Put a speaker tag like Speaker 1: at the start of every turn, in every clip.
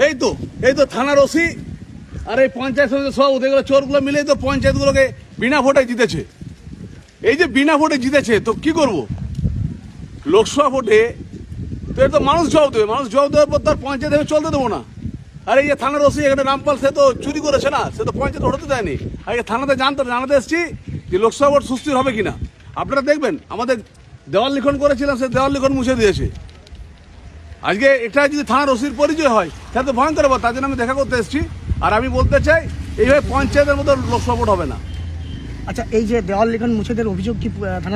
Speaker 1: এই তো থানার ওসি আর এই পঞ্চায়েত সমিতির সভাপতি এগুলো চোরগুলো মিলে তো পঞ্চায়েতগুলোকে বিনা ভোটে জিতেছে। এই যে বিনা ভোটে জিতেছে তো কি করব? লোকসভা ভোটে তো এর তো মানুষ জবাব দেবে, মানুষ জবাব দেওয়ার পর তার পঞ্চায়েত চলতে দেবো না। আর এই যে থানার ওসি এখানে রামপাল, সে তো চুরি করেছে না, সে তো পঞ্চায়েত হতে দেয়নি। আর থানাতে জানাতে এসছি যে লোকসভা ভোট সুস্থির হবে কিনা। আপনারা দেখবেন আমাদের দেওয়াল লিখন করেছিলাম, সে দেওয়াল লিখন মুছে দিয়েছে। আজকে এটা যদি থানার ওসির পরিচয় হয় তাহলে তো ভয়ঙ্কর ব্যাপার। তার জন্য আমি দেখা করতে এসেছি। আর আমি বলতে চাই এইভাবে পঞ্চায়েতের মতো লোকসভা ভোট হবে না।
Speaker 2: আচ্ছা, এই যে দেওয়াল লিখন মুছে দেওয়ার অভিযোগ কি?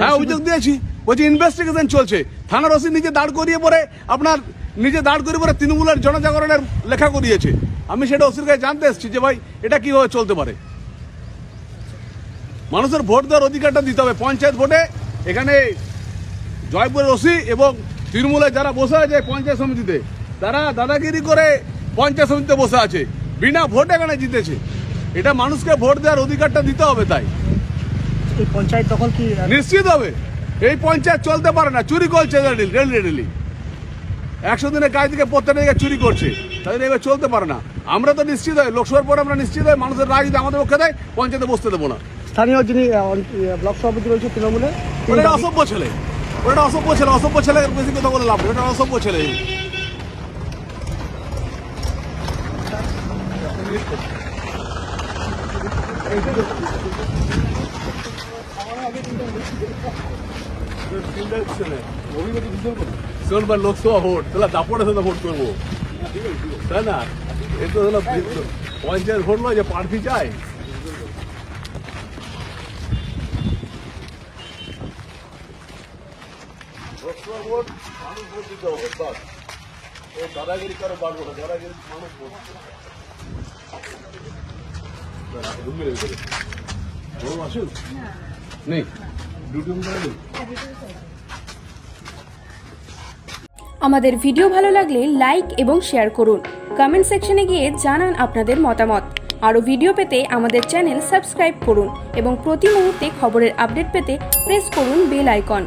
Speaker 1: হ্যাঁ, অভিযোগ দিয়েছি, বলছি ইনভেস্টিগেশন চলছে। থানার ওসি নিজে দাঁড় করিয়ে পরে তৃণমূলের জনজাগরণের লেখা করিয়েছে। আমি সেটা ওসির কাছে জানতে এসেছি যে ভাই এটা কিভাবে চলতে পারে। মানুষের ভোট দেওয়ার অধিকারটা দিতে হবে। পঞ্চায়েত ভোটে এখানে জয়পুরের ওসি এবং তৃণমূলের যারা বসে আছে পঞ্চায়েত সমিতিতে, তারা দাদাগিরি করে পঞ্চায়েত সমিতিতে বসে আছে, বিনা ভোটে এখানে জিতেছে। এটা মানুষকে ভোট দেওয়ার অধিকারটা দিতে হবে। তাই
Speaker 2: এই পঞ্চায়েত তখন কি
Speaker 1: নিশ্চিত হবে? এই পঞ্চায়েত চলতে পারে না, চুরি করছে ডেলি 100 দিনের কাজ থেকে প্রত্যেকটা জায়গায় চুরি করছে, তাদের এবার চলতে পারে না। আমরা তো নিশ্চিত হয় লোকসভার পরে আমরা নিশ্চিত হয় মানুষের রায় যদি আমাদের পক্ষে দেয় পঞ্চায়েতে বসতে দেবো না।
Speaker 2: স্থানীয় যিনি ব্লক সভাপতি রয়েছে তৃণমূলের,
Speaker 1: ওটা অসভ্য ছেলে, অসভ্য ছেলে বেশি কথা বলে লাভ নেই, ওটা অসভ্য ছেলে। লোকসভা ভোট তাহলে দাপড়ের সাথে ভোট করবো, তাই না? এই তো হলো পঞ্চায়েত ভোট নয় যে প্রার্থী চাই। লোকসভা ভোট মানুষ ভোট দিতে হবে, দাদাগিরি কারো বাড়বো না, দাদাগিরি মানুষ ভোট আসুন নেই ডিউটি।
Speaker 3: আমাদের ভিডিও ভালো লাগলে লাইক এবং শেয়ার করুন। কমেন্ট সেকশনে গিয়ে জানান আপনাদের মতামত। আরও ভিডিও পেতে আমাদের চ্যানেল সাবস্ক্রাইব করুন এবং প্রতি মুহূর্তে খবরের আপডেট পেতে প্রেস করুন বেল আইকন।